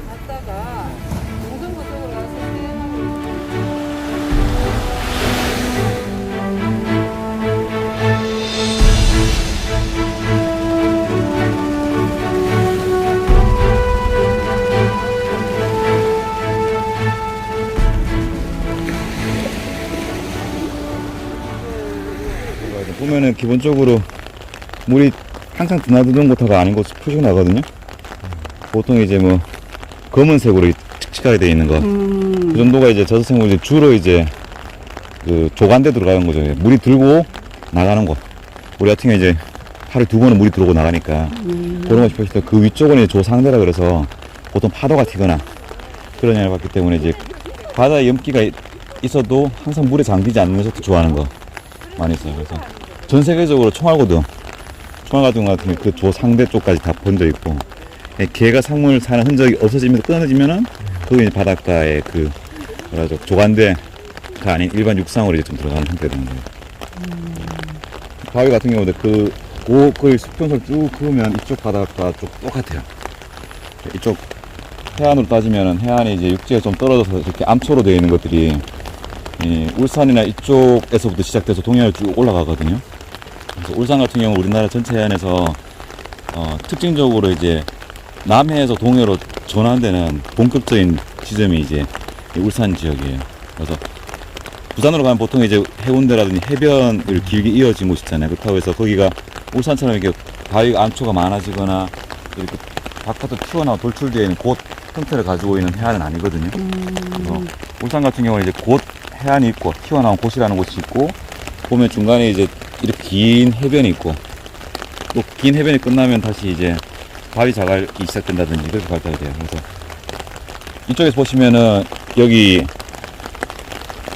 갔다가 동성로 쪽으로 가서 보면은 기본적으로 물이 항상 드나드는 곳화가 아닌 곳이 표시가 나거든요. 보통 이제 뭐 검은색으로 칙칙하게 되어 있는 거. 그 정도가 이제 저수생물이 주로 이제 그 조간대 들어가는 거죠. 물이 들고 나가는 곳. 우리 같은 경우에 이제 하루에 2번은 물이 들어오고 나가니까 그런 것이 표시돼. 그 위쪽은 이제 조상대라 그래서 보통 파도가 튀거나 그런 영향을 받기 때문에 이제 바다에 염기가 있어도 항상 물에 잠기지 않는 녀석도 좋아하는 거 많이 있어요. 그래서 전 세계적으로 총알고등 같은 경우 그 조상대 쪽까지 다 번져 있고, 개가 상물 사는 흔적이 없어지면서 끊어지면은 그게 이제 바닷가에 그 뭐라죠, 조간대가 아닌 일반 육상으로 이제 좀 들어가는 형태가 되는 거예요. 바위 같은 경우도 거의 수평선 쭉 그으면 이쪽 바닷가 쪽 똑같아요. 이쪽 해안으로 따지면은 해안이 이제 육지에 좀 떨어져서 이렇게 암초로 되어 있는 것들이 이 울산이나 이쪽에서부터 시작돼서 동해안으로 쭉 올라가거든요. 그래서 울산 같은 경우 우리나라 전체 해안에서 특징적으로 이제 남해에서 동해로 전환되는 본격적인 지점이 이제 울산 지역이에요. 그래서 부산으로 가면 보통 이제 해운대라든지 해변을 길게 이어진 곳 있잖아요. 그렇다고 해서 거기가 울산처럼 이렇게 바위 암초가 많아지거나 이렇게 바깥으로 튀어나와 돌출되어 있는 곳 형태를 가지고 있는 해안은 아니거든요. 그래서 울산 같은 경우는 이제 곳 해안이 있고 튀어나온 곳이라는 곳이 있고, 보면 중간에 이제 이렇게 긴 해변이 있고, 또 긴 해변이 끝나면 다시 이제 바위 자갈이 시작된다든지 그렇게 발달이 돼요. 그래서 이쪽에서 보시면은 여기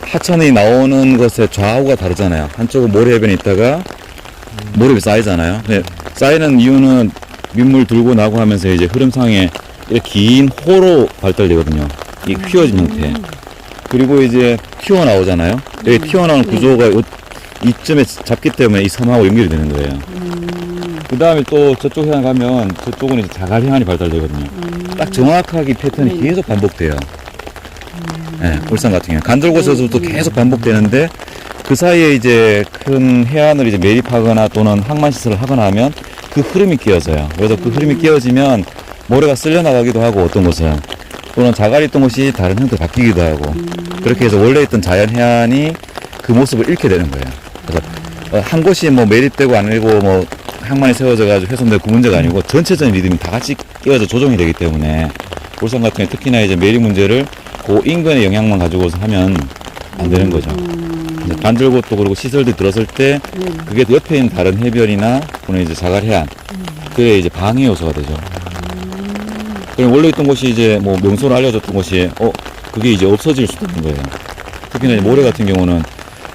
하천이 나오는 것의 좌우가 다르잖아요. 한쪽은 모래해변이 있다가 모래가 쌓이잖아요. 근데 쌓이는 이유는 민물 들고 나고 하면서 이제 흐름상에 이렇게 긴 호로 발달되거든요. 이 휘어진 형태. 그리고 이제 튀어나오잖아요. 여기 튀어나오는 구조가 이쯤에 잡기 때문에 이 섬하고 연결이 되는 거예요. 그 다음에 또 저쪽 해안 가면 저쪽은 이제 자갈 해안이 발달되거든요. 딱 정확하게 패턴이 계속 반복돼요. 네, 울산 같은 경우 간절곶에서도 계속 반복되는데, 그 사이에 이제 큰 해안을 이제 매립하거나 또는 항만시설을 하거나 하면 그 흐름이 끼어져요. 그래서 그 흐름이 끼어지면 모래가 쓸려 나가기도 하고, 어떤 곳은 또는 자갈이 있던 곳이 다른 형태로 바뀌기도 하고, 그렇게 해서 원래 있던 자연 해안이 그 모습을 잃게 되는 거예요. 그래서 한 곳이 뭐 매립되고 아니고 뭐 항만이 세워져 가지고 훼손되고 그 문제가 아니고 전체적인 리듬이 다 같이 끼어져 조정이 되기 때문에 울산 같은 경우 특히나 이제 매립 문제를 그 인근의 영향만 가지고서 하면 안 되는 거죠. 간절곶도 그리고 시설들이 들었을 때 그게 옆에 있는 다른 해변이나 또는 이제 자갈 해안, 그게 이제 방해 요소가 되죠. 그럼 원래 있던 곳이 이제 뭐 명소로 알려졌던 곳이 그게 이제 없어질 수도 있는 거예요. 특히나 이제 모래 같은 경우는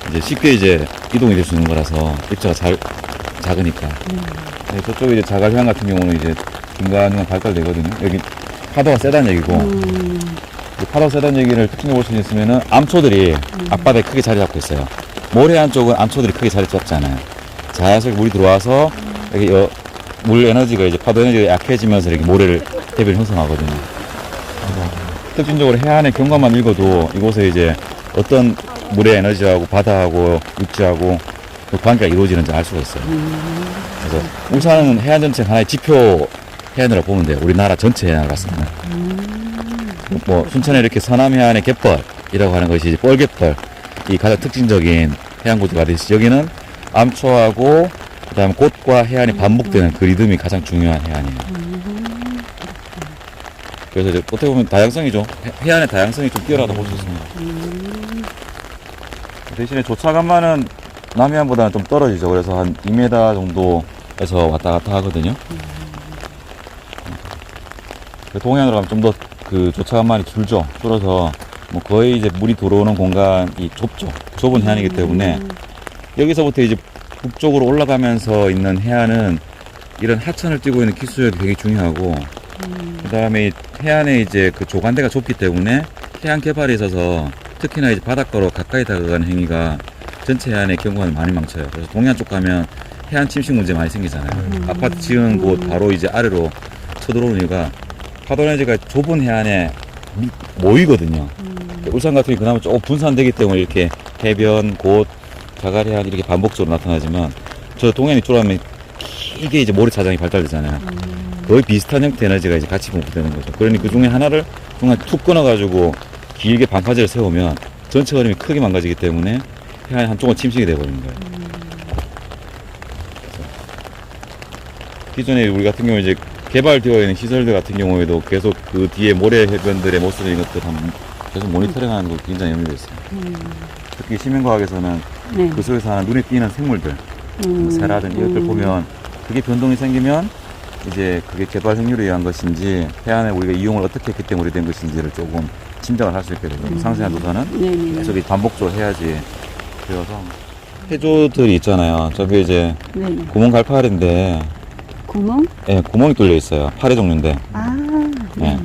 이제 쉽게 이제 이동이 될 수 있는 거라서 입자가 작으니까. 네, 저쪽에 이제 자갈 해안 같은 경우는 이제 중간중간 발달되거든요. 여기 파도가 세다는 얘기고, 파도가 세다는 얘기를 특징적으로 볼 수 있으면은 암초들이 앞바다에 크게 자리 잡고 있어요. 모래안 쪽은 암초들이 크게 자리 잡지 않아요. 자연스럽게 물이 들어와서 여기 물 에너지가 이제 파도 에너지가 약해지면서 이렇게 모래를 해변을 형성하거든요. 특징적으로 해안의 경관만 읽어도 이곳에 이제 어떤 물의 에너지하고 바다하고 육지하고 그 관계가 이루어지는지 알 수가 있어요. 그래서 울산은 해안 전체 하나의 지표 해안이라고 보면 돼요. 우리나라 전체 해안을 봤을 때. 뭐 순천에 이렇게 서남해안의 갯벌이라고 하는 것이 이제 뻘갯벌, 이 가장 특징적인 해안 구조가 되듯이 여기는 암초하고 그다음에 곳과 해안이 반복되는 그 리듬이 가장 중요한 해안이에요. 그래서 이제 어떻게 보면 다양성이죠. 해안의 다양성이 좀 뛰어나다고 볼 수 있습니다. 대신에 조차간만은 남해안보다는 좀 떨어지죠. 그래서 한 2m 정도에서 왔다 갔다 하거든요. 동해안으로 가면 좀 더 그 조차간만이 줄어서 뭐 거의 이제 물이 들어오는 공간이 좁은 해안이기 때문에 여기서부터 이제 북쪽으로 올라가면서 있는 해안은 이런 하천을 띄고 있는 기수역이 되게 중요하고, 그 다음에 해안에 이제 그 조간대가 좁기 때문에 해안 개발에 있어서 특히나 이제 바닷가로 가까이 다가가는 행위가 전체 해안의 경관을 많이 망쳐요. 그래서 동해안 쪽 가면 해안 침식 문제 많이 생기잖아요. 아파트 지은 곳 바로 이제 아래로 쳐들어오는 이유가 파도레인지가 좁은 해안에 모이거든요. 울산 같은 경우 그나마 조금 분산되기 때문에 이렇게 해변, 곳, 자갈 해안 이렇게 반복적으로 나타나지만 저 동해안 이쪽으로 하면 길게 이제 모래차장이 발달되잖아요. 거의 비슷한 형태의 에너지가 이제 같이 분포되는 거죠. 그러니 그 중에 하나를 중간에 툭 끊어가지고 길게 반파제를 세우면 전체 흐름이 크게 망가지기 때문에 해안 한쪽은 침식이 되어버리는 거예요. 기존에 우리 같은 경우에 이제 개발되어 있는 시설들 같은 경우에도 계속 그 뒤에 모래 해변들의 모습 이런 것들 한번 계속 모니터링하는 거 굉장히 의미가 있어요. 특히 시민과학에서는 네. 그 속에서 하는 눈에 띄는 생물들, 새라든지 이것들 보면 그게 변동이 생기면 이제 그게 개발 행위에 의한 것인지 해안에 우리가 이용을 어떻게 했기 때문에 된 것인지를 조금 짐작을 할 수 있게 되거든요. 상세한 조사는 네네. 계속 반복적으로 해야지. 그래서 해조들이 있잖아요. 저게 이제 네네. 구멍갈파리인데 구멍? 예, 구멍이 뚫려 있어요. 파리 종류인데. 아. 예.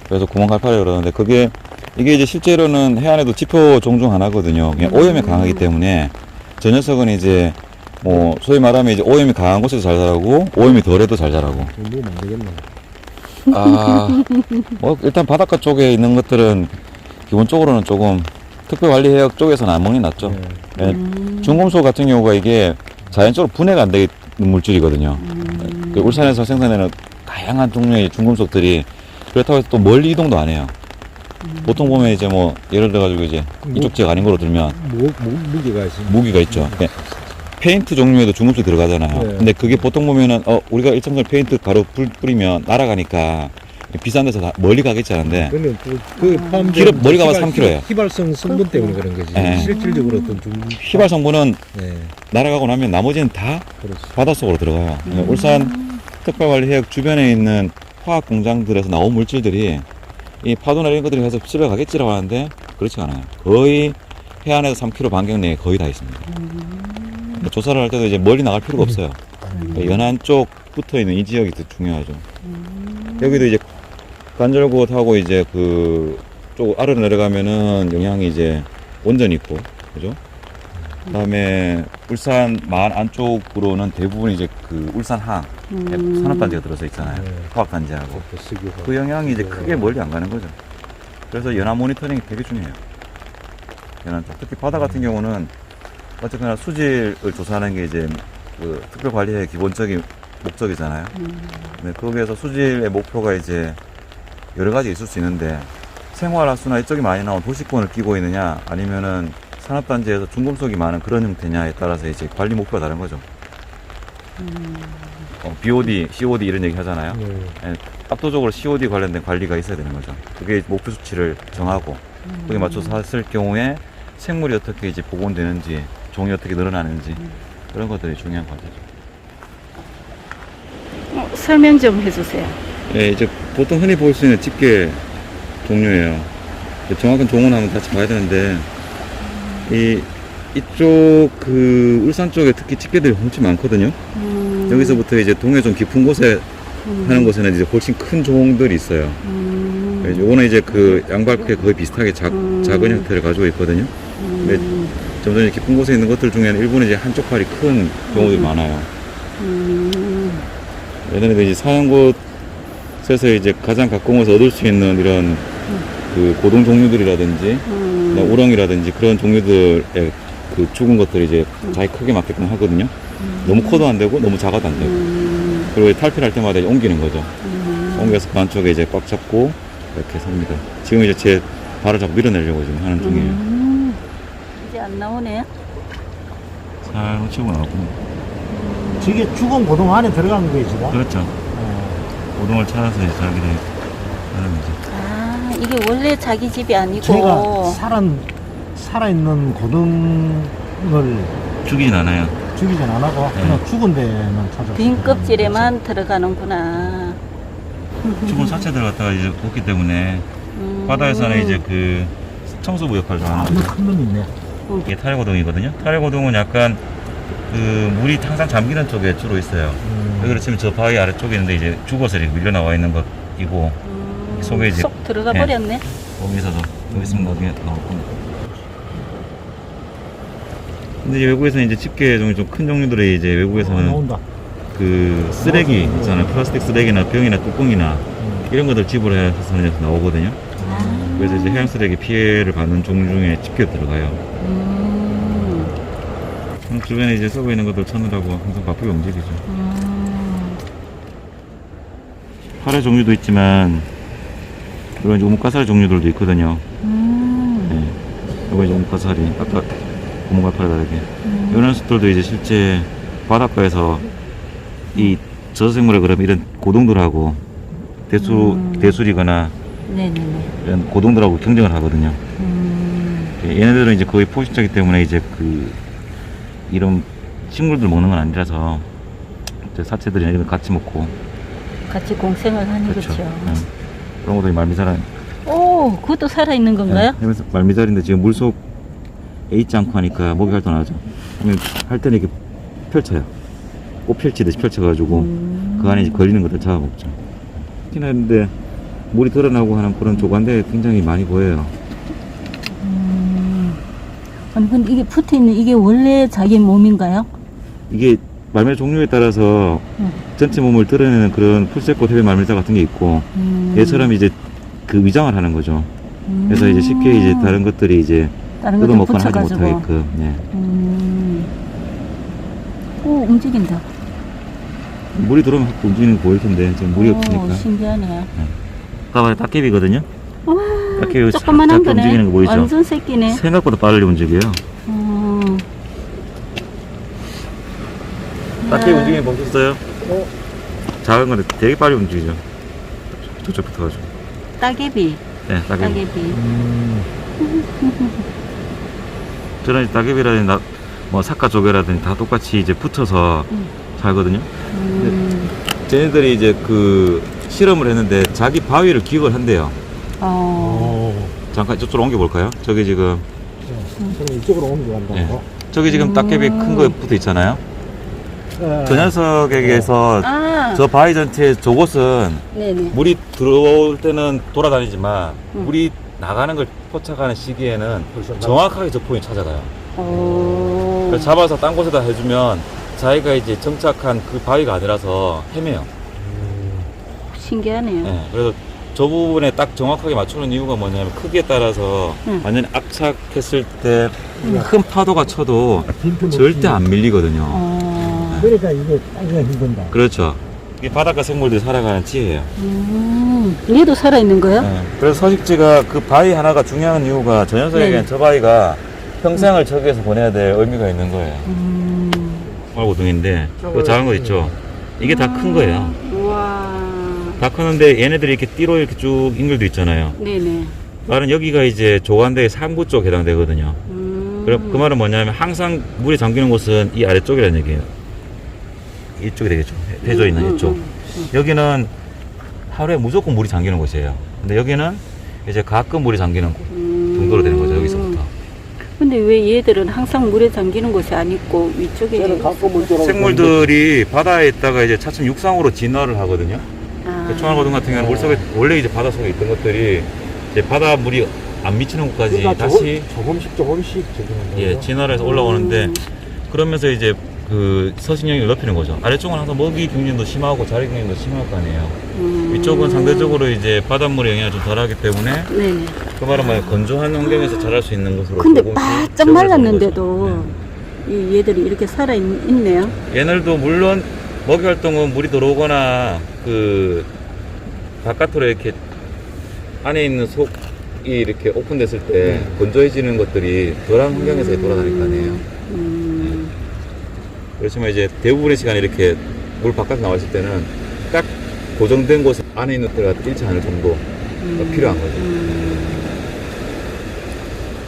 그래서 구멍갈파리라고 그러는데 이게 이제 실제로는 해안에도 지표 종 중 하나거든요. 그냥 오염에 강하기 때문에 저 녀석은 이제 뭐 소위 말하면 이제 오염이 강한 곳에서 잘 자라고 오염이 덜해도 잘 자라고. 뭐 만들겠네. 뭐 일단 바닷가 쪽에 있는 것들은 기본적으로는 조금 특별관리해역 쪽에서는 안 먹는 게 낫죠. 예, 중금속 같은 경우가 이게 자연적으로 분해가 안 되는 물질이거든요. 그 울산에서 생산되는 다양한 종류의 중금속들이 그렇다고 해서 또 멀리 이동도 안 해요. 보통 보면 이제 뭐 예를 들어가지고 이제 이쪽 지역 아닌 거로 들면 무게가 있어. 무기가 있죠. 예. 페인트 종류에도 중금속이 들어가잖아요. 네. 근데 그게 보통 보면은 우리가 일정적으로 페인트 바로 뿌리면 날아가니까 비싼 데서 다 멀리 가겠지 않은데 근데 그 포함된 키로 머리 가면 3kg예요. 휘발성 성분 때문에 그런 거지. 네. 실질적으로 어떤 휘발 성분은 네, 날아가고 나면 나머지는 다 그렇죠. 바닷속으로 들어가요. 울산 특별관리해역 주변에 있는 화학 공장들에서 나온 물질들이 이 파도나 이런 것들이 해서 집에 가겠지라고 하는데 그렇지 않아요. 거의 해안에서 3km 반경 내에 거의 다 있습니다. 조사를 할 때도 이제 멀리 나갈 필요가 없어요. 그러니까 연안 쪽 붙어 있는 이 지역이 더 중요하죠. 여기도 이제 간절곶하고 이제 그쪽 아래로 내려가면은 영향이 이제 원전이 있고, 그죠? 그다음에 울산 만 안쪽으로는 대부분 이제 그 울산항 산업단지가 들어서 있잖아요. 네. 화학단지하고 석유화. 그 영향이 이제 크게 멀리 안 가는 거죠. 그래서 연안 모니터링이 되게 중요해요. 연안 쪽 특히 바다 같은 경우는 어쨌거나 수질을 조사하는 게 이제 그 특별관리의 기본적인 목적이잖아요. 네, 거기에서 수질의 목표가 이제 여러 가지 있을 수 있는데 생활하수나 이쪽이 많이 나온 도시권을 끼고 있느냐 아니면은 산업단지에서 중금속이 많은 그런 형태냐에 따라서 이제 관리 목표가 다른 거죠. BOD, COD 이런 얘기 하잖아요. 네. 예, 압도적으로 COD 관련된 관리가 있어야 되는 거죠. 그게 목표 수치를 정하고 거기에 맞춰서 했을 경우에 생물이 어떻게 이제 복원되는지 종이 어떻게 늘어나는지 그런 것들이 중요한 과제죠. 설명 좀 해주세요. 예, 이제 보통 흔히 볼 수 있는 집게 종류예요. 정확한 종은 한번 같이 봐야 되는데 이쪽 그 울산 쪽에 특히 집게들이 훨씬 많거든요. 여기서부터 이제 동해 좀 깊은 곳에 하는 곳에는 이제 훨씬 큰 종들이 있어요. 요거는 이제 그 양발크에 거의 비슷하게 작은 형태를 가지고 있거든요. 근데 점점 이제 깊은 곳에 있는 것들 중에는 일부는 이제 한쪽 팔이 큰 경우들이 많아요. 예전에도 이제 사는 곳에서 이제 가장 가까운 곳에서 얻을 수 있는 이런 그 고동 종류들이라든지 우렁이라든지 그런 종류들의 그 죽은 것들이 이제 자기 크게 맞게끔 하거든요. 너무 커도 안 되고 너무 작아도 안 되고. 그리고 탈피를 할 때마다 이제 옮기는 거죠. 옮겨서 그 안쪽에 이제 꽉 잡고 이렇게 삽니다. 지금 이제 제 발을 자꾸 밀어내려고 지금 하는 중이에요. 이제 안 나오네. 잘 치고 나오고. 저게 죽은 고동 안에 들어가는 거지, 지금? 그렇죠. 고동을 찾아서 이제 자기들이 하는 거죠. 아, 이게 원래 자기 집이 아니고. 제가 살아있는 고등을 죽이진 않아요. 죽이진 안 하고 그냥 죽은 데만 찾아. 빈 껍질에만 들어가는구나. 죽은 사체들 갖다가 이제 먹기 때문에 바다에서는 이제 그 청소부 역할을 하는 큰 놈이 있네. 이게 타래고동이거든요. 타래고동은 약간 그 물이 항상 잠기는 쪽에 주로 있어요. 여기로 치면 저 바위 아래쪽에 있는데 이제 죽어서 이렇게 밀려 나와 있는 것이고 속에 이제 쏙 들어가 네. 버렸네. 여기서도 여기 있으면 나중에 나올 겁니다. 근데 이제 외국에서는 이제 집게 종류 좀 큰 종류들이 이제 외국에서는 나온다. 그 쓰레기 있잖아요. 플라스틱 쓰레기나 병이나 뚜껑이나 이런 것들 집으로 해서 나오거든요. 그래서 이제 해양 쓰레기 피해를 받는 종류 중에 집게가 들어가요. 주변에 이제 썩어 있는 것들 찾느라고 항상 바쁘게 움직이죠. 파래 종류도 있지만 이런 이제 오목가사리 종류들도 있거든요. 네. 이거 이제 오목가사리 아까 고무가파리 다르게 이런 녀석들도 이제 실제 바닷가에서 이 저생물에 그러면 이런 고동들하고 대술이거나 네네네. 이런 고동들하고 경쟁을 하거든요. 얘네들은 이제 거의 포식자이기 때문에 이제 그 이런 식물들 먹는 건 아니라서 이제 사체들이나 이런 거 같이 먹고 같이 공생을 하는 그렇죠. 거죠. 그런 것들이 말미잘은 오, 그것도 살아있는 건가요? 그래서 말미잘인데 지금 물속에 있지 않고 하니까 목이 활동하죠. 그러면 할 때는 이렇게 펼쳐요. 꽃 펼치듯이 펼쳐가지고 그 안에 이제 걸리는 것들 잡아먹죠. 특히나 근데 물이 드러나고 하는 그런 조관대 굉장히 많이 보여요. 아니, 근데 이게 붙어 있는 이게 원래 자기 몸인가요? 이게 말밀 종류에 따라서 전체 몸을 드러내는 그런 풀새꽃 해외 말밀자 같은 게 있고 얘처럼 이제 그 위장을 하는 거죠. 그래서 이제 쉽게 이제 다른 것들이 이제 다른 것들 뜯어먹거나 하지 붙여가지고. 못하게끔. 예. 오, 움직인다. 물이 들어오면 움직이는 거 보일 텐데 지금 물이 오, 없으니까. 신기하네. 봐봐요, 따개비거든요. 와, 따개비 조그만한 작게 거네. 움직이는 거 보이죠? 완전 새끼네. 생각보다 빠르게 움직여요. 따개비 움직이는 거 보셨어요? 작은 건데 되게 빨리 움직이죠. 저쪽 붙어가지고. 따개비. 네, 따개비. 따개비. 저는 이제 따개비라든지 뭐 사과조개라든지 다 똑같이 이제 붙어서 살거든요. 쟤네들이 이제 그 실험을 했는데 자기 바위를 기억을 한대요. 잠깐 저쪽으로 옮겨볼까요? 저기 지금 저는 이쪽으로 옮겨간다고. 예. 저기 지금 따개비 큰 거 붙어 있잖아요. 저 녀석에게서 저 바위 전체 저곳은 네네. 물이 들어올 때는 돌아다니지만 물이 나가는 걸 포착하는 시기에는 정확하게 저 포인트 찾아가요. 그래서 잡아서 딴 곳에다 해주면 자기가 이제 정착한 그 바위가 아니라서 헤매요. 신기하네요. 네, 그래서 저 부분에 딱 정확하게 맞추는 이유가 뭐냐면 크기에 따라서 완전히 압착했을 때 큰 파도가 쳐도 절대 안 밀리거든요. 그러니까 이게 따기가 힘든다. 그렇죠. 이게 바닷가 생물들이 살아가는 지혜예요. 얘도 살아있는 거요? 네. 그래서 서식지가 그 바위 하나가 중요한 이유가 저 녀석에게는 저 바위가 평생을 저기에서 보내야 될 의미가 있는 거예요. 말고등인데 그 작은 거 있죠. 이게 다 큰 거예요. 우와. 다 크는데 얘네들이 이렇게 띠로 이렇게 쭉 연결돼 있잖아요. 네네. 말은 여기가 이제 조관대의 상부 쪽 해당되거든요. 그 말은 뭐냐면 항상 물에 잠기는 곳은 이 아래쪽이라는 얘기예요. 이쪽이 되겠죠. 대져 있는 이쪽. 여기는 하루에 무조건 물이 잠기는 곳이에요. 근데 여기는 이제 가끔 물이 잠기는 곳 정도로 되는 거죠. 여기서부터. 근데 왜 얘들은 항상 물에 잠기는 곳이 아니고 위쪽에 얘는 가끔 물 들어오고 생물들이 바다에 있다가 이제 차츰 육상으로 진화를 하거든요. 청알고등 같은 경우는 물속에 원래 이제 바다 속에 있던 것들이 이제 바다 물이 안 미치는 곳까지 그러니까 다시 조금씩 적용한다. 예, 진화를 해서 올라오는데 그러면서 이제 그 서식력을 높이는 거죠. 아래쪽은 항상 먹이 경쟁도 심하고 자리 경쟁도 심할 거 아니에요. 위쪽은 상대적으로 이제 바닷물의 영향이 좀 덜하기 때문에 네네. 그 말은 뭐예요? 건조한 환경에서 자랄 수 있는 것으로 근데 조금씩 바짝 지원을 해주는 말랐는데도 거죠. 이 얘들이 이렇게 살아있네요. 얘네들도 물론 먹이 활동은 물이 들어오거나 그 바깥으로 이렇게 안에 있는 속이 이렇게 오픈됐을 때 건조해지는 것들이 덜한 환경에서 돌아다닐 거 아니에요. 그렇지만 이제 대부분의 시간에 이렇게 물 바깥에 나와 있을 때는 딱 고정된 곳에 안에 있는 것들과 잃지 않을 정도가 필요한 거죠.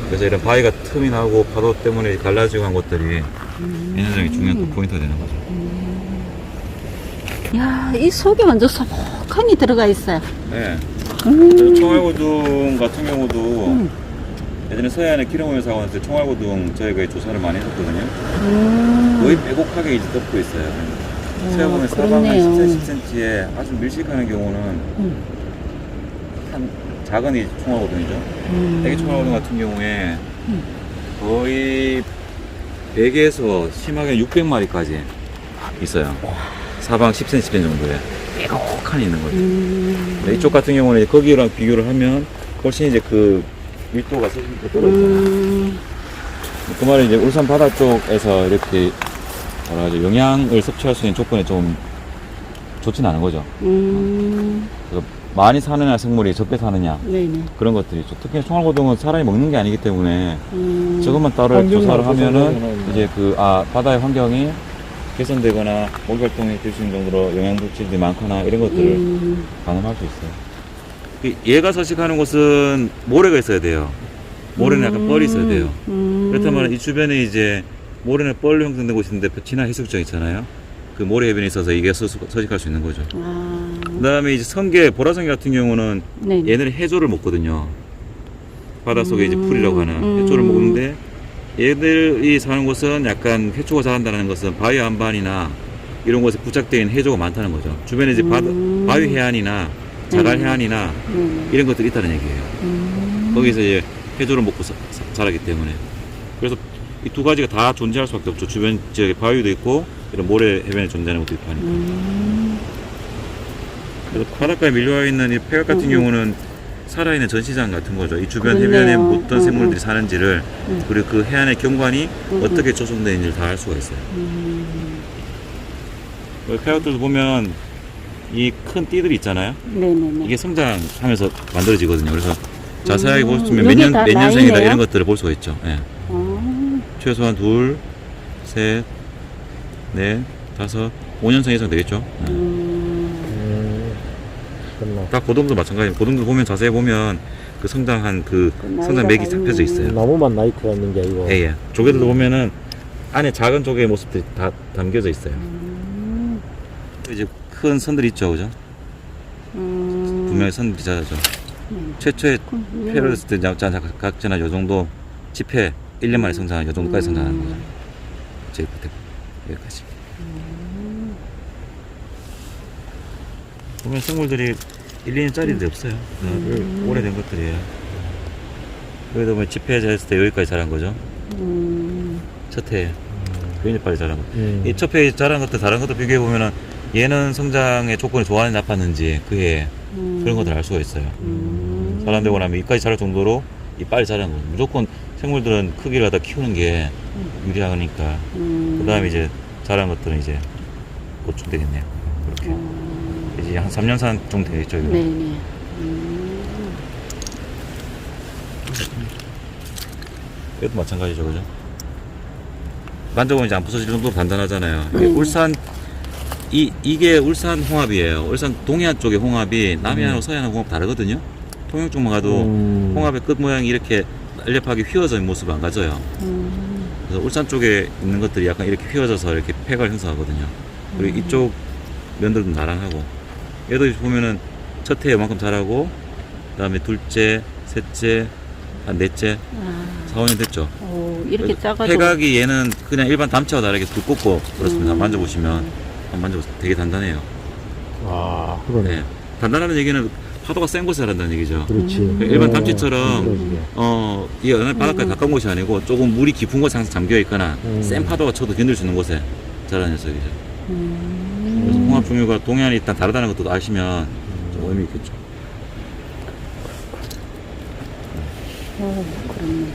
그래서 이런 바위가 틈이 나고 파도 때문에 갈라지고 한 것들이 얘네들에게 중요한 포인트가 되는 거죠. 야, 이 속에 완전 소복하니 들어가 있어요. 네. 청알고등 같은 경우도 예전에 서해안에 기름오염 사고 났을 때 청알고등 저희가 조사를 많이 했었거든요. 거의 빼곡하게 이제 덮고 있어요. 세어보면 사방 한 10cm에 아주 밀식하는 경우는 한 작은 이 청알고등이죠. 애기 청알고등 같은 경우에 거의 100에서 심하게 600마리까지 있어요. 사방 10cm, 10cm 정도에 빼곡하니 있는 거죠. 근데 이쪽 같은 경우는 이제 거기랑 비교를 하면 훨씬 이제 그 밀도가 더 떨어지잖아요. 그 말은 이제 울산 바다 쪽에서 이렇게 뭐라 하죠, 영양을 섭취할 수 있는 조건이 좀 좋지는 않은 거죠. 그래서 많이 사느냐 생물이 적게 사느냐 네네. 그런 것들이 있죠. 특히 총알고등은 사람이 먹는 게 아니기 때문에 저것만 따로 환경을 조사를 하면은 조사하면은 이제 그 바다의 환경이 개선되거나 먹이 활동이 될 수 있는 정도로 영양물질이 많거나 이런 것들을 가늠할 수 있어요. 얘가 서식하는 곳은 모래가 있어야 돼요. 모래는 약간 뻘이 있어야 돼요. 그렇다면 이 주변에 이제 모래는 뻘로 형성된 곳이 있는데 진화 해수욕장 있잖아요. 그 모래 해변에 있어서 이게 서식할 수 있는 거죠. 그 다음에 이제 성게, 보라성게 같은 경우는 네. 얘네는 해조를 먹거든요. 바닷속에 이제 풀이라고 하는 해조를 먹는데 얘들이 사는 곳은 약간 해초가 자란다는 것은 바위 안반이나 이런 곳에 부착되어 있는 해조가 많다는 거죠. 주변에 이제 바위 해안이나 자갈 해안이나 이런 것들이 있다는 얘기예요. 거기서 이제 해조를 먹고 자라기 때문에. 그래서 이 두 가지가 다 존재할 수밖에 없죠. 주변 지역에 바위도 있고 이런 모래 해변에 존재하는 것도 있고 하니까. 그래서 바닷가에 밀려와 있는 이 폐각 같은 경우는 살아있는 전시장 같은 거죠. 이 주변 그렇네요. 해변에 어떤 생물들이 사는지를 그리고 그 해안의 경관이 어떻게 조성되는지를 다 알 수가 있어요. 폐각들도 보면 이 큰 띠들이 있잖아요. 네네네. 이게 성장하면서 만들어지거든요. 그래서 자세하게 보시면 여기 몇 다 년생이다 나이네요? 이런 것들을 볼 수가 있죠. 예. 최소한 2, 3, 4, 5, 5년생 이상 되겠죠. 끝나. 딱 고등도 마찬가지예요. 고등도 보면 자세히 보면 그 성장한 그 성장 맥이 잡혀져 있어요. 나무만 나이트가 있는 게 아니고. 예, 예. 조개들도 보면은 안에 작은 조개의 모습들이 다 담겨져 있어요. 이제 큰 선들이 있죠, 그죠? 분명히 선들이 자라죠. 최초의 폐를 했을 때 각자나 요 정도 지폐 1년 만에 성장한 요 정도까지 성장하는 거죠. 제일 끝에 여기까지. 보면 생물들이 1, 2년짜리도 없어요. 오래된 것들이에요. 여기다 보면 지폐 했을 때 여기까지 자란 거죠. 첫 해에. 굉장히 빨리 자란 거. 이 첫 해에 자란 것들 다른 것도 비교해 보면은 얘는 성장의 조건이 좋았는지 나빴는지 그 해에 그런 것들을 알 수가 있어요. 자란되고 나면 이까지 자랄 정도로 이 빨리 자라는 거죠. 무조건 생물들은 크기를 갖다 키우는 게 유리하니까. 그 다음에 이제 자란 것들은 이제 보충되겠네요. 그렇게. 이제 한 3년 산 정도 되겠죠. 이거. 네네. 얘도 마찬가지죠, 그죠? 만져보면 이제 안 부서질 정도로 단단하잖아요. 울산, 이게 울산 홍합이에요. 울산 동해안 쪽의 홍합이 남해안하고 서해안 홍합 다르거든요. 통영 쪽만 가도 홍합의 끝 모양이 이렇게 날렵하게 휘어져 있는 모습을 안 가져요. 그래서 울산 쪽에 있는 것들이 약간 이렇게 휘어져서 이렇게 폐가 형성하거든요. 그리고 이쪽 면들도 나란하고. 얘도 보면은 첫 해에 이만큼 자라고, 그 다음에 둘째, 셋째, 한 넷째, 4, 5년 됐죠. 이렇게 작아도. 폐각이 얘는 그냥 일반 담채와 다르게 두껍고 그렇습니다. 만져보시면 한번 만져보세요. 되게 단단해요. 아, 그러네. 네. 단단하다는 얘기는 파도가 센 곳에 자란다는 얘기죠. 그렇지. 일반 담채처럼 그러지. 이게 어느 바닷가에 가까운 곳이 아니고 조금 물이 깊은 곳에 항상 잠겨 있거나 센 파도가 쳐도 견딜 수 있는 곳에 자라는 녀석이죠. 그래서 홍합 종류가 동해안이 일단 다르다는 것도 아시면 좀 의미 있겠죠. 그렇네.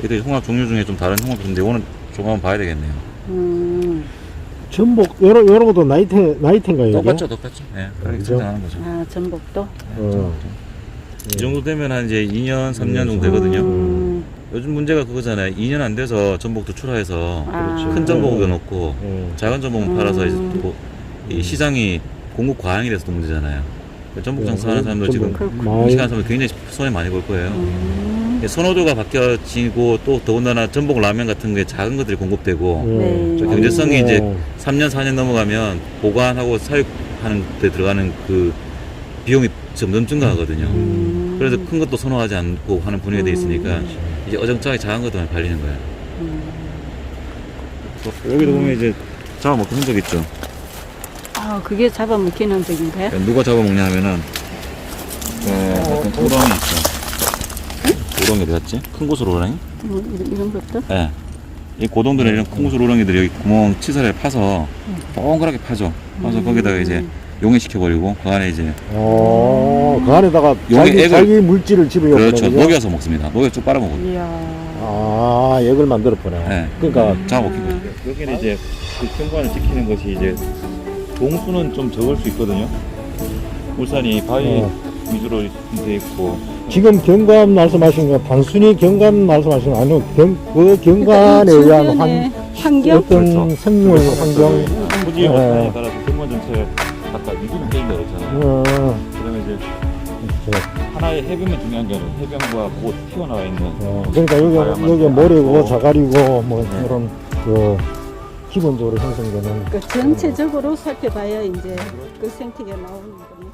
얘들 홍합 종류 중에 좀 다른 홍합인데 이거는 조금 한번 봐야 되겠네요. 전복 여러 것도 나이트인가요? 이게? 똑같죠. 예, 그렇게 그죠? 성장하는 거죠. 전복도? 이 정도 되면 한 이제 2년, 3년 정도 되거든요. 요즘 문제가 그거잖아요. 2년 안 돼서 전복도 출하해서 큰 전복을 넣고 작은 전복은 팔아서 이제 또 이 시장이 공급 과잉이 돼서 또 문제잖아요. 전복 장사하는 사람들 지금 음식하는 사람들 굉장히 손해 많이 볼 거예요. 선호도가 바뀌어지고 또 더군다나 전복 라면 같은 게 작은 것들이 공급되고 네. 경제성이 이제 3년, 4년 넘어가면 보관하고 사육하는 데 들어가는 그 비용이 점점 증가하거든요. 그래서 큰 것도 선호하지 않고 하는 분위기가 돼 있으니까 이제 어정쩡하게 작은 것도 많이 팔리는 거예요. 여기도 보면 이제 잡아먹는 흔적 있죠. 그게 잡아먹히는 흔적인가요? 누가 잡아먹냐 하면은 어떤 호랑이 있어. 호랑이 어디 갔지? 큰 곳으로 호랑이? 이런 것도? 예. 이 고동들은 이런 콩술 우렁이들이 여기 구멍 치사를 파서 동그랗게 파죠. 그래서 거기다가 이제 용해시켜버리고 그 안에 이제 그 안에다가 용의 액을- 자기 물질을 집어넣고. 그렇죠. 녹여서 먹습니다. 녹여 쭉 빨아먹어요. 이야. 아, 액을 만들어 보네. 네. 그러니까 잡아먹히고. 여기는 이제 그 경관을 지키는 것이 이제 동수는 좀 적을 수 있거든요. 울산이 바위 위주로 돼 있고. 지금 경관 말씀하신 건 단순히 경관 말씀하신 건 아니고 그 경관에 의한 주변의 환경? 어떤 그렇죠. 생물 환경. 토지의 원산에 따라서 경관 전체가 각각 유기는 돼 있는 거잖아요. 그다음에 이제 하나의 해변이 중요한 게 아니라 해변과 곧 튀어나와 있는. 그러니까 여기 모래고 자갈이고 뭐 이런 그 기본적으로 형성되는. 그 전체적으로 살펴봐야 이제 그 생태계가 나오는 거네.